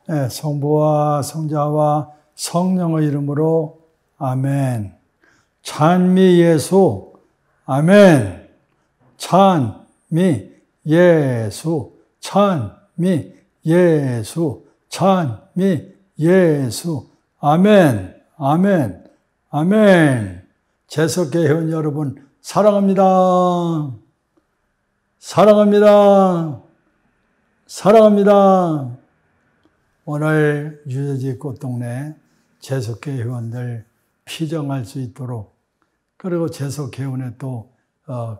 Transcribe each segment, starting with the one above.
네, 성부와 성자와 성령의 이름으로 아멘. 찬미 예수, 아멘. 찬미 예수, 찬미 예수, 찬미 예수, 아멘, 아멘, 아멘. 재석교회원 여러분 사랑합니다. 사랑합니다. 사랑합니다. 오늘 유재지 꽃동네 재석교회 회원들 피정할 수 있도록, 그리고 재석회원에 또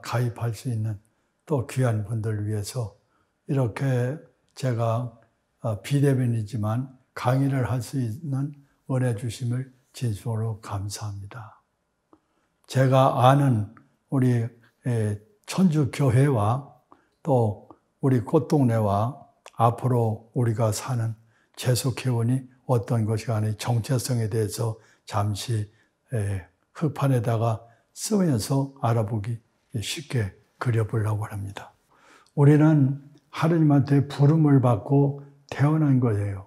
가입할 수 있는 또 귀한 분들을 위해서 이렇게 제가 비대면이지만 강의를 할 수 있는 은혜 주심을 진심으로 감사합니다. 제가 아는 우리 천주교회와 또 우리 꽃동네와 앞으로 우리가 사는 재속회원이 어떤 것이 간의 정체성에 대해서 잠시 흑판에다가 쓰면서 알아보기 쉽게 그려보려고 합니다. 우리는 하느님한테 부름을 받고 태어난 거예요.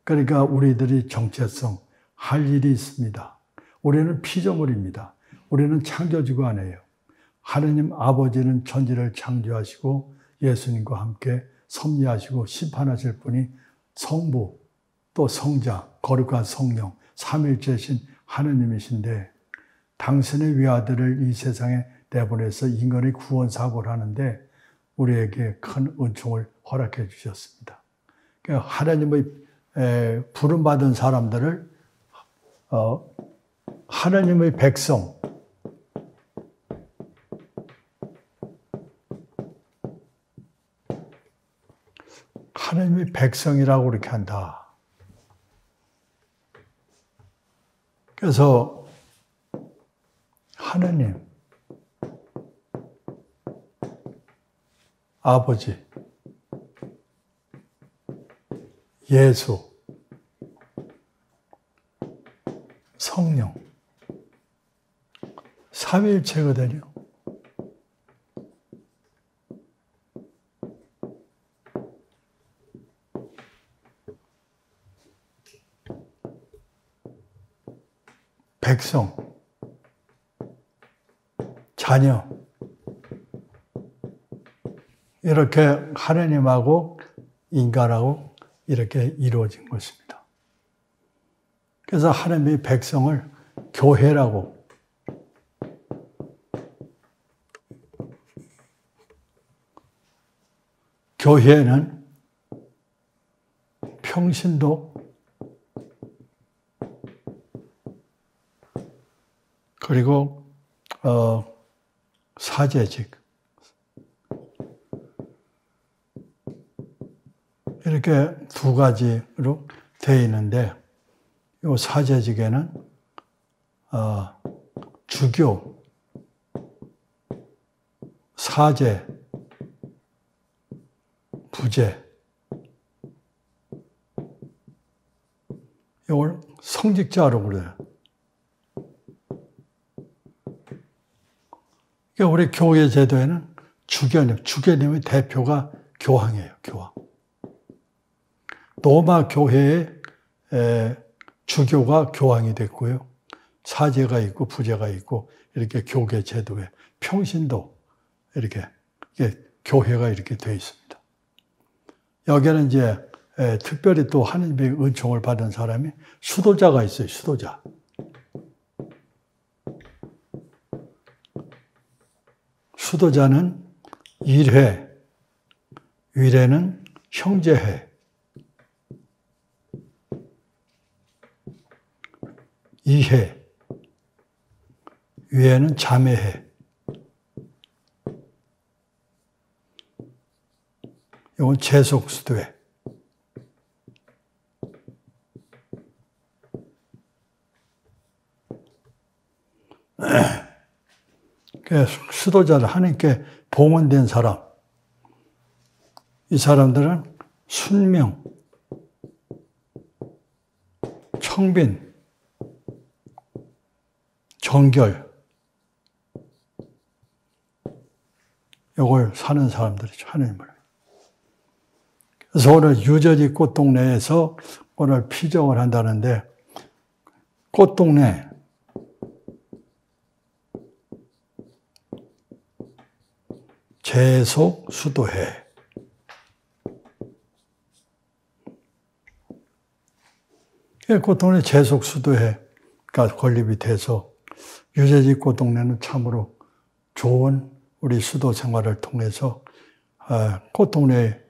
그러니까 우리들이 정체성, 할 일이 있습니다. 우리는 피조물입니다. 우리는 창조주가 아니에요. 하느님 아버지는 천지를 창조하시고 예수님과 함께 섭리하시고 심판하실 분이 성부, 또 성자, 거룩한 성령, 삼일체신 하느님이신데, 당신의 외아들을 이 세상에 내보내서 인간의 구원 사고를 하는데 우리에게 큰 은총을 허락해 주셨습니다. 그러니까 하나님의 부름받은 사람들을 하나님의 백성, 하나님의 백성이라고 그렇게 한다. 그래서 하나님, 아버지, 예수, 성령, 삼위일체거든요. 백성, 자녀, 이렇게 하나님하고 인간하고 이렇게 이루어진 것입니다. 그래서 하나님의 백성을 교회라고, 교회는 평신도, 그리고 사제직, 이렇게 두 가지로 되어 있는데, 이 사제직에는 주교, 사제, 부제, 이걸 성직자로 그래요. 그러니까 우리 교회 제도에는 주교님의 대표가 교황이에요, 교황. 로마 교회의 주교가 교황이 됐고요. 사제가 있고 부제가 있고 이렇게 교계 제도에 평신도 이렇게 교회가 이렇게 되어 있습니다. 여기는 이제 특별히 또 하느님의 은총을 받은 사람이 수도자가 있어요. 수도자. 수도자는 일회, 위례는 형제회, 이회, 위회는 자매회. 이건 재속수도회. 수도자를 하나님께 봉헌된 사람, 이 사람들은 순명, 청빈, 정결, 이걸 사는 사람들이죠, 하나님을. 그래서 오늘 유저지 꽃동네에서 오늘 피정을 한다는데, 꽃동네 제속 수도회. 꽃동네 제속 수도회가 건립이 돼서 유재지 꽃동네는 참으로 좋은 우리 수도 생활을 통해서 꽃동네의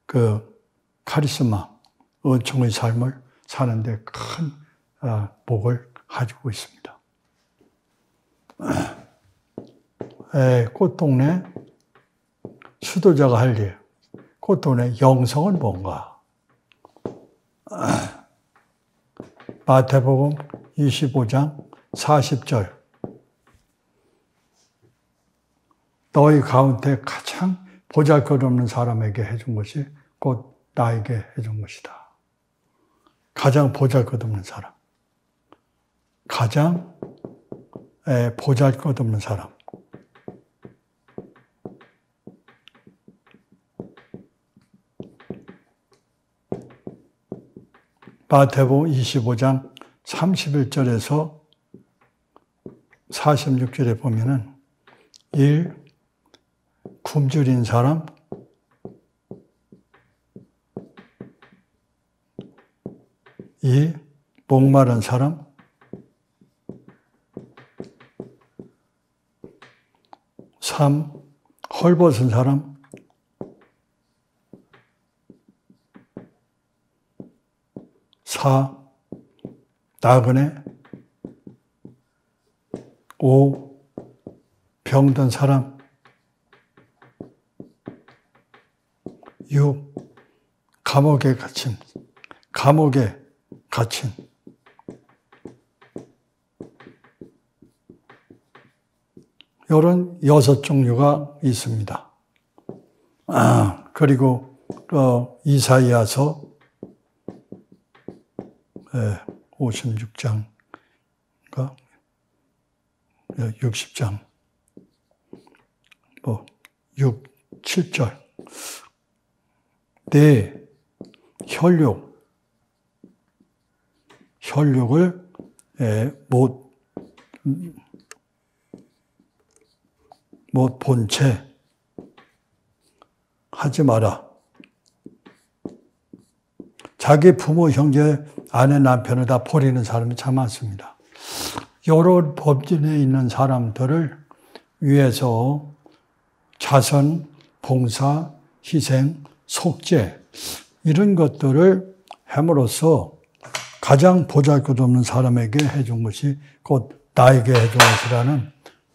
그 카리스마, 은총의 삶을 사는데 큰 복을 가지고 있습니다. 꽃동네 수도자가 할 일, 꽃동네 영성은 뭔가? 마태복음 25장 40절. 너희 가운데 가장 보잘것없는 사람에게 해준 것이 곧 나에게 해준 것이다. 가장 보잘것없는 사람. 가장 보잘것없는 사람. 마태복음 25장 31절에서 46절에 보면은 1. 굶주린 사람, 2. 목마른 사람, 3. 헐벗은 사람, 4. 나그네, 5. 병든 사람, 6. 감옥에 갇힌. 이런 6종류가 있습니다. 그리고 이사야서 56장인가 60장 6, 7절 내 혈육을 못 본 채 하지 마라. 자기 부모, 형제, 아내, 남편을 다 버리는 사람이 참 많습니다. 여러 법진에 있는 사람들을 위해서 자선, 봉사, 희생, 속죄 이런 것들을 함으로써 가장 보잘것없는 사람에게 해준 것이 곧 나에게 해준 것이라는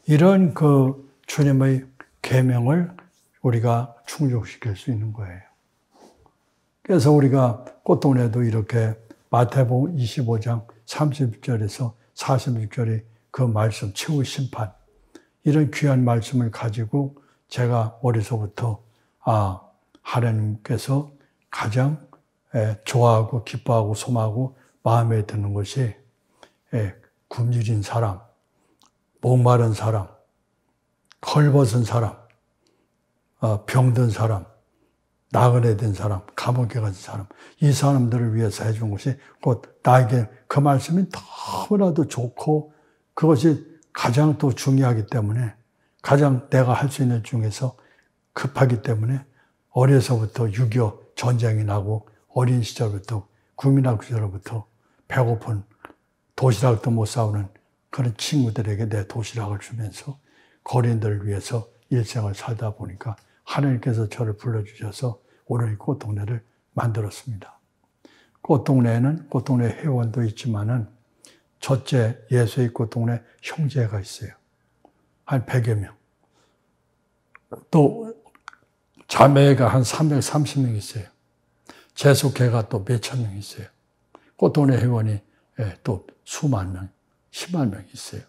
이런 그 주님의 계명을 우리가 충족시킬 수 있는 거예요. 그래서 우리가 꽃동네도 이렇게 마태복음 25장 30절에서 46절의 그 말씀, 최후 심판 이런 귀한 말씀을 가지고 제가 어려서부터 하나님께서 가장 좋아하고 기뻐하고 소망하고 마음에 드는 것이 굶주린 사람, 목마른 사람, 헐벗은 사람, 병든 사람, 나그네 된 사람, 감옥에 갇힌 사람, 이 사람들을 위해서 해준 것이 곧 나에게 그 말씀이 너무나도 좋고 그것이 가장 또 중요하기 때문에 가장 내가 할 수 있는 중에서 급하기 때문에 어려서부터 6.25 전쟁이 나고 어린 시절부터 국민학교 시절부터 배고픈 도시락도 못 사오는 그런 친구들에게 내 도시락을 주면서 거린들을 위해서 일생을 살다 보니까 하나님께서 저를 불러주셔서 오늘 이 꽃동네를 만들었습니다. 꽃동네에는 꽃동네 회원도 있지만은 첫째 예수의 꽃동네 형제가 있어요. 한 100여 명. 또 자매가 한 330명 있어요. 재속회가 또 몇천 명 있어요. 꽃동네 회원이 또 수만 명, 10만 명 있어요.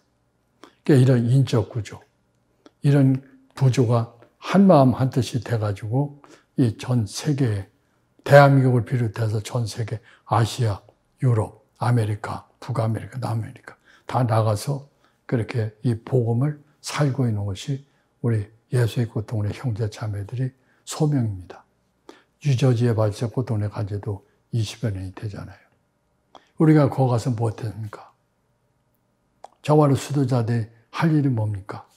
그러니까 이런 인적 구조, 이런 구조가 한마음 한뜻이 돼가지고 이 전 세계에 대한민국을 비롯해서 전 세계 아시아, 유럽, 아메리카, 북아메리카, 남아메리카 다 나가서 그렇게 이 복음을 살고 있는 것이 우리 예수의 꽃동네 형제 자매들이 소명입니다. 유저지에 발생 고통에 간 지도 20여 년이 되잖아요. 우리가 거기 가서 뭐 했습니까? 저와는 수도자들이 할 일이 뭡니까?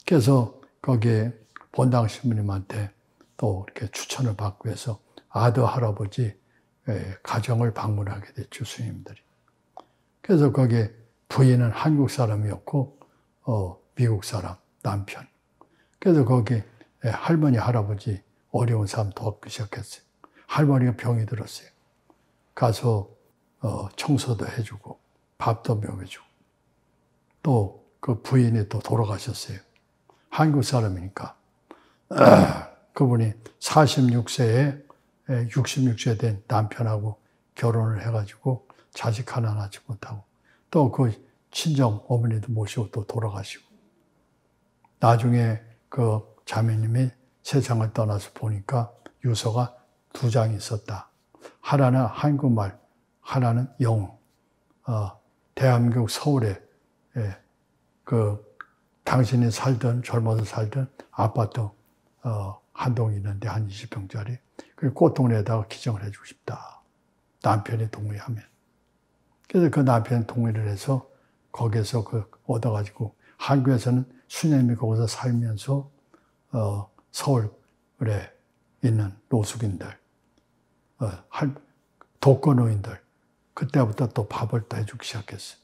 그래서 거기에 본당 신부님한테 또 이렇게 추천을 받고 해서 아들, 할아버지 가정을 방문하게 됐죠, 스님들이. 그래서 거기에 부인은 한국 사람이었고, 미국 사람, 남편. 그래서 거기 할머니, 할아버지 어려운 사람 도와주기 시작했어요. 할머니가 병이 들었어요. 가서 청소도 해주고, 밥도 먹여주고. 또 그 부인이 또 돌아가셨어요. 한국 사람이니까. 그분이 46세에 66세 된 남편하고 결혼을 해가지고 자식 하나 낳지 못하고 또 그 친정 어머니도 모시고 또 돌아가시고 나중에 그 자매님이 세상을 떠나서 보니까 유서가 2장이 있었다. 하나는 한국말, 하나는 영어. 대한민국 서울에 당신이 살던 젊어서 살던 아파트 한 동이 있는데 한 20평짜리 그 꽃동네에다가 기증을 해주고 싶다. 남편이 동의하면. 그래서 그 남편이 동의를 해서 거기에서 얻어가지고 한국에서는 수녀님이 거기서 살면서 서울에 있는 노숙인들, 독거노인들 그때부터 또 밥을 또 해주기 시작했어요.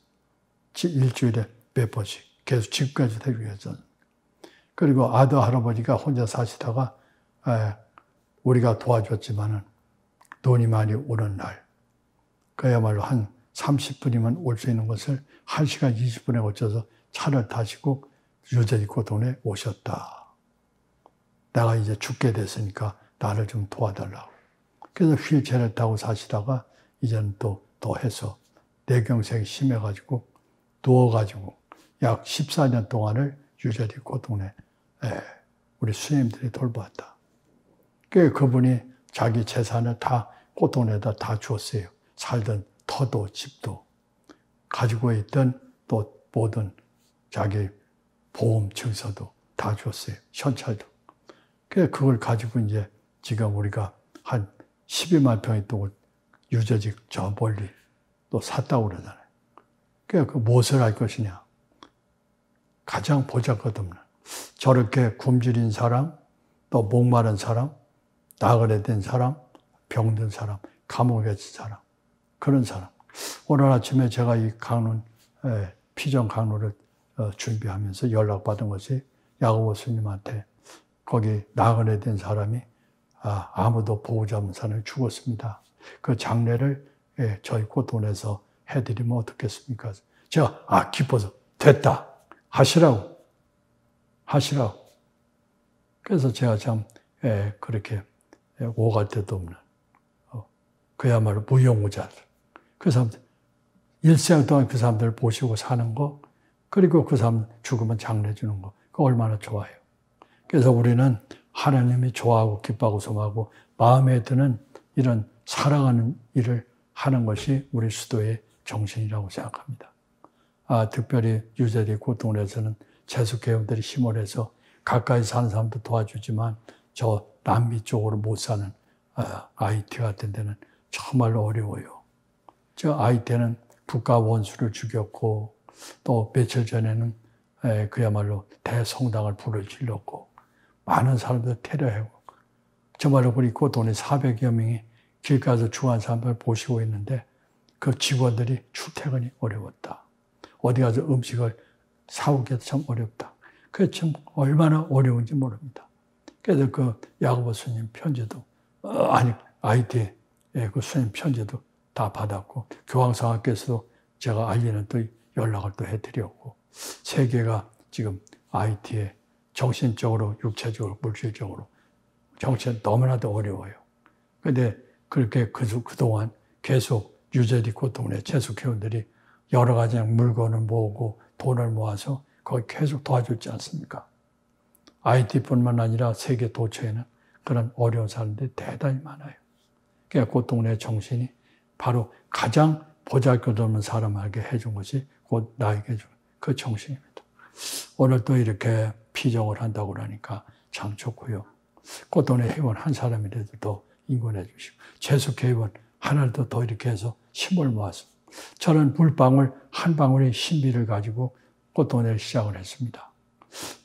일주일에 몇 번씩 계속 집까지 해주기 했잖아요. 그리고 아들, 할아버지가 혼자 사시다가 우리가 도와줬지만은 돈이 많이 오는 날 그야말로 한 30분이면 올 수 있는 것을 1시간 20분에 걸쳐서 차를 타시고 유저지 고통에 오셨다. 내가 이제 죽게 됐으니까 나를 좀 도와달라고. 그래서 휠체어를 타고 사시다가 이제는 또 해서 뇌경색이 심해가지고 누워가지고 약 14년 동안을 유저지 고통에 우리 스님들이 돌보았다. 그분이 자기 재산을 다 고통에다 다 주었어요. 살던 터도 집도 가지고 있던 또 모든 자기 보험 증서도 다 주었어요. 현찰도. 그걸 가지고 이제 지금 우리가 한 12만 평의 동을 유저지 저 멀리 또 샀다고 그러잖아요. 그 무엇을 할 것이냐. 가장 보잘것없는 저렇게 굶주린 사람, 또 목마른 사람, 나그네 된 사람, 병든 사람, 감옥에 갇힌 사람, 그런 사람. 오늘 아침에 제가 이 강론, 피정 강론을 준비하면서 연락받은 것이 야고보 스님한테 거기 나그네 된 사람이 아무도 보호자 없는 사람이 죽었습니다. 그 장례를 저희 꽃돈에서 해드리면 어떻겠습니까? 제가 기뻐서 됐다 하시라고. 그래서 제가 참 그렇게 오갈 데도 없는 그야말로 무용우자들. 그 사람들 일생 동안 그 사람들을 보시고 사는 거, 그리고 그 사람 죽으면 장례 주는 거, 그거 얼마나 좋아요. 그래서 우리는 하나님이 좋아하고 기뻐하고 소망하고 마음에 드는 이런 사랑하는 일을 하는 것이 우리 수도의 정신이라고 생각합니다. 특별히 유저리 고통에서는 재수개원들이 힘을 해서 가까이 사는 사람도 도와주지만 저 남미 쪽으로 못 사는 IT 같은 데는 정말로 어려워요. 저 IT는 국가 원수를 죽였고 또 며칠 전에는 그야말로 대성당을 불을 질렀고 많은 사람들 테러하고 정말로 우리 고통의 400여 명이 길가에서 죽은 사람들 보시고 있는데 그 직원들이 출퇴근이 어려웠다. 어디 가서 음식을 사오기도 참 어렵다. 그게 참 얼마나 어려운지 모릅니다. 그래서 그 야고보 스님 편지도 IT의 그 스님 편지도 다 받았고 교황상학께서도 제가 알리는 또 연락을 또 해드렸고 세계가 지금 IT에 정신적으로, 육체적으로, 물질적으로 정신 너무나도 어려워요. 그런데 그렇게 그동안 계속 유저리 고통의 재수회원들이 여러 가지 물건을 모으고 돈을 모아서 거기 계속 도와주지 않습니까? IT뿐만 아니라 세계 도처에는 그런 어려운 사람들이 대단히 많아요. 그러니까 고통의 정신이 바로 가장 보잘것없는 사람에게 해준 것이 곧 나에게 준 그 정신입니다. 오늘 또 이렇게 피정을 한다고 그러니까 참 좋고요. 꽃동네 회원 한 사람이라도 더 인근해 주시고, 재숙 회원 하나라도 더 이렇게 해서 힘을 모아서 저는 물방울 한 방울의 신비를 가지고 꽃동네를 시작을 했습니다.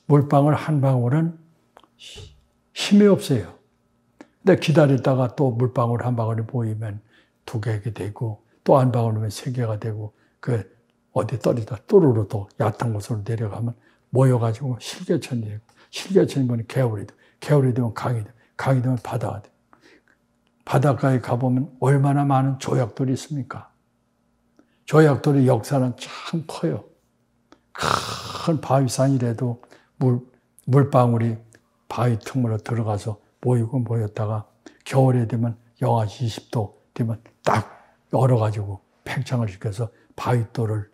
물방울 한 방울은 힘이 없어요. 근데 기다렸다가 또 물방울 한 방울이 보이면 2개가 되고, 또 한 방울이면 3개가 되고, 어디 떨어지다 또르르 또 얕은 곳으로 내려가면 모여가지고 실개천이 되고, 실개천이 보니 개울이 되고, 개울이 되면 강이 되고, 강이 되면 바다가 되고, 바닷가에 가보면 얼마나 많은 조약돌이 있습니까? 조약돌의 역사는 참 커요. 큰 바위산이라도 물방울이 바위 틈으로 들어가서 모였다가 겨울에 되면 영하 20도 되면 딱 얼어가지고 팽창을 시켜서 바위돌을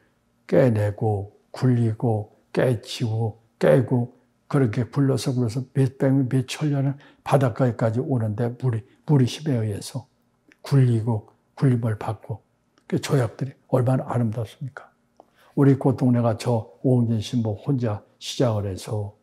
깨내고 굴리고 깨치고 깨고 그렇게 굴러서 몇 백년 몇 천년을 바닷가에까지 오는데 물이 힘에 의해서 굴림을 받고 그 조약들이 얼마나 아름답습니까? 우리 꽃동네가 저 오은진 신부 혼자 시작을 해서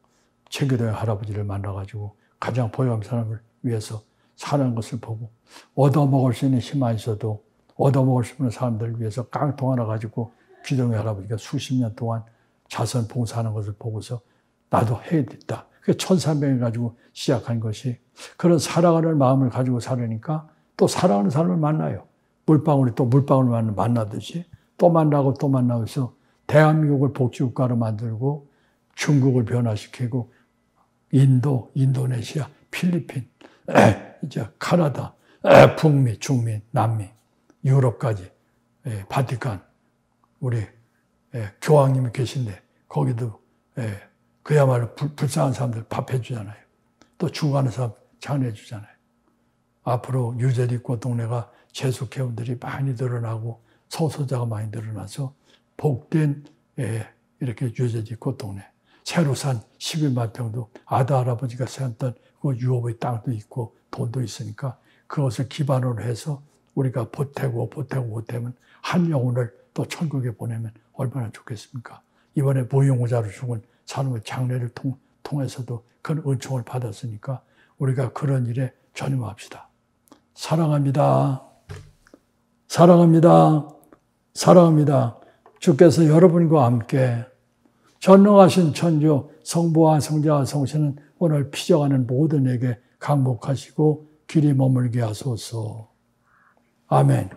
최규도의 할아버지를 만나가지고 가장 보람 사람을 위해서 사는 것을 보고 얻어먹을 수 있는 힘만 있어도 얻어먹을 수 있는 사람들을 위해서 깡통 하나 가지고 귀동의 할아버지가 수십 년 동안 자선 봉사하는 것을 보고서 나도 해야겠다. 그게 1300을 가지고 시작한 것이 그런 사랑하는 마음을 가지고 살으니까 또 사랑하는 사람을 만나요. 물방울이 또 물방울을 만나듯이 또 만나고 또 만나고 해서 대한민국을 복지국가로 만들고 중국을 변화시키고 인도, 인도네시아, 필리핀, 이제 캐나다, 북미, 중미, 남미, 유럽까지, 바티칸, 우리 교황님이 계신데 거기도 그야말로 불쌍한 사람들 밥 해주잖아요. 또 죽어가는 사람 장례해주잖아요. 앞으로 유재리 꽃동네가 재숙회원들이 많이 늘어나고 소소자가 많이 늘어나서 복된 이렇게 유재리 꽃동네. 새로 산 11만 평도 아다 할아버지가 세웠던 그 유업의 땅도 있고 돈도 있으니까 그것을 기반으로 해서 우리가 보태면 한 영혼을 또 천국에 보내면 얼마나 좋겠습니까? 이번에 무용우자로 죽은 사람의 장례를 통해서도 그런 은총을 받았으니까 우리가 그런 일에 전념합시다. 사랑합니다. 사랑합니다. 사랑합니다. 주께서 여러분과 함께 전능하신 천주 성부와 성자와 성신은 오늘 피정하는 모든 에게 강복하시고 길이 머물게 하소서. 아멘.